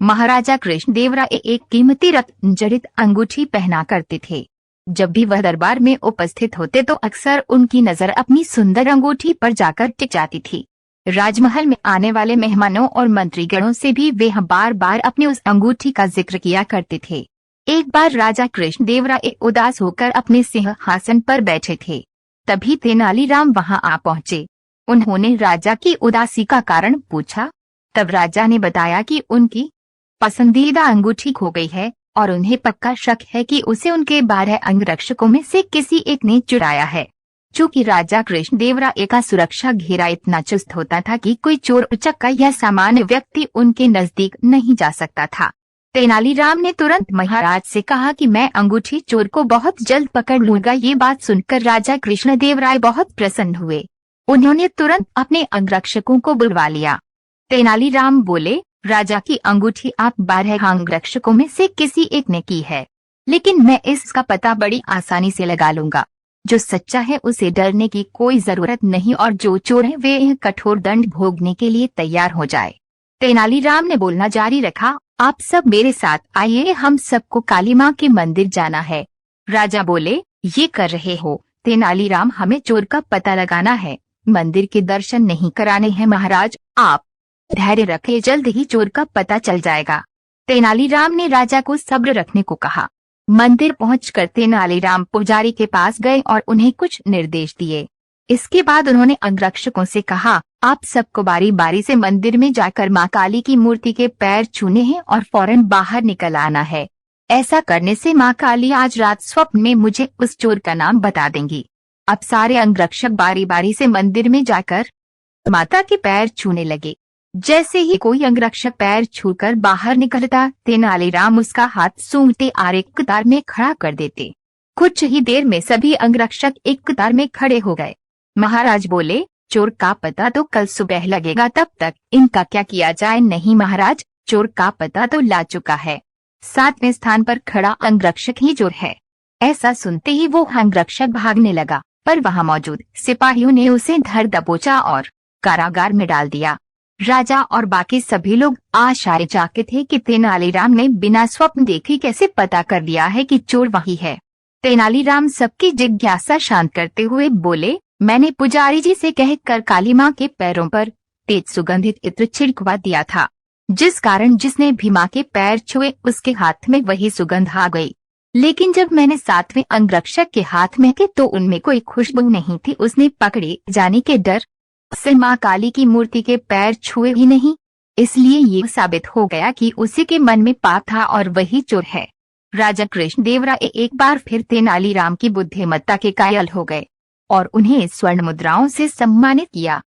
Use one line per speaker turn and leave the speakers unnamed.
महाराजा कृष्णदेवराय एक कीमती रत्न जड़ित अंगूठी पहना करते थे। जब भी वह दरबार में उपस्थित होते तो अक्सर उनकी नजर अपनी सुंदर अंगूठी पर जाकर टिक जाती थी। राजमहल में आने वाले मेहमानों और मंत्रीगणों से भी वे बार बार अपनी उस अंगूठी का जिक्र किया करते थे। एक बार राजा कृष्णदेवराय उदास होकर अपने सिंहासन पर बैठे थे। तभी तेनालीराम वहां आ पहुंचे। उन्होंने राजा की उदासी का कारण पूछा। तब राजा ने बताया कि उनकी पसंदीदा अंगूठी खो गई है और उन्हें पक्का शक है कि उसे उनके 12 अंगरक्षकों में से किसी एक ने चुराया है। चूंकि राजा कृष्णदेवराय का सुरक्षा घेरा इतना चुस्त होता था कि कोई चोर उचक्का या सामान्य व्यक्ति उनके नजदीक नहीं जा सकता था। तेनालीराम ने तुरंत महाराज से कहा कि मैं अंगूठी चोर को बहुत जल्द पकड़ लूंगा। ये बात सुनकर राजा कृष्णदेवराय बहुत प्रसन्न हुए। उन्होंने तुरंत अपने अंगरक्षकों को बुलवा लिया। तेनालीराम बोले, राजा की अंगूठी आप 12 अंगरक्षकों में से किसी एक ने की है, लेकिन मैं इसका पता बड़ी आसानी से लगा लूंगा। जो सच्चा है उसे डरने की कोई जरूरत नहीं और जो चोर है वे कठोर दंड भोगने के लिए तैयार हो जाए। तेनालीराम ने बोलना जारी रखा, आप सब मेरे साथ आइए, हम सबको काली माँ के मंदिर जाना है। राजा बोले, ये कर रहे हो तेनालीराम, हमें चोर का पता लगाना है, मंदिर के दर्शन नहीं कराने हैं। महाराज आप धैर्य रखें, जल्द ही चोर का पता चल जाएगा। तेनालीराम ने राजा को सब्र रखने को कहा। मंदिर पहुंचकर तेनालीराम पुजारी के पास गए और उन्हें कुछ निर्देश दिए। इसके बाद उन्होंने अंगरक्षकों से कहा, आप सबको बारी बारी से मंदिर में जाकर माँ काली की मूर्ति के पैर छूने हैं और फौरन बाहर निकल आना है। ऐसा करने से माँ काली आज रात स्वप्न में मुझे उस चोर का नाम बता देंगी। अब सारे अंगरक्षक बारी बारी से मंदिर में जाकर माता के पैर छूने लगे। जैसे ही कोई अंगरक्षक पैर छूकर बाहर निकलता, तेनालीराम उसका हाथ सूंघते और एक कतार में खड़ा कर देते। कुछ ही देर में सभी अंगरक्षक एक कतार में खड़े हो गए। महाराज बोले, चोर का पता तो कल सुबह लगेगा, तब तक इनका क्या किया जाए। नहीं महाराज, चोर का पता तो ला चुका है, 7वें स्थान पर खड़ा अंगरक्षक ही चोर है। ऐसा सुनते ही वो अंगरक्षक भागने लगा, पर वहां मौजूद सिपाहियों ने उसे धर दबोचा और कारागार में डाल दिया। राजा और बाकी सभी लोग आश्चर्यचकित थे कि तेनालीराम ने बिना स्वप्न देखे कैसे पता कर लिया है कि चोर वही है। तेनालीराम सबकी जिज्ञासा शांत करते हुए बोले, मैंने पुजारी जी से कहकर काली माँ के पैरों पर तेज सुगंधित इत्र छिड़कवा दिया था, जिस कारण जिसने भी माँ के पैर छुए उसके हाथ में वही सुगंध आ गई। लेकिन जब मैंने 7वें अंगरक्षक के हाथ में के तो उनमें कोई खुशबू नहीं थी। उसने पकड़े जाने के डर से माँ काली की मूर्ति के पैर छुए ही नहीं, इसलिए ये साबित हो गया कि उसी के मन में पाप था और वही चोर है। राजा कृष्णदेवराय एक बार फिर तेनालीराम की बुद्धिमत्ता के कायल हो गए और उन्हें स्वर्ण मुद्राओं से सम्मानित किया।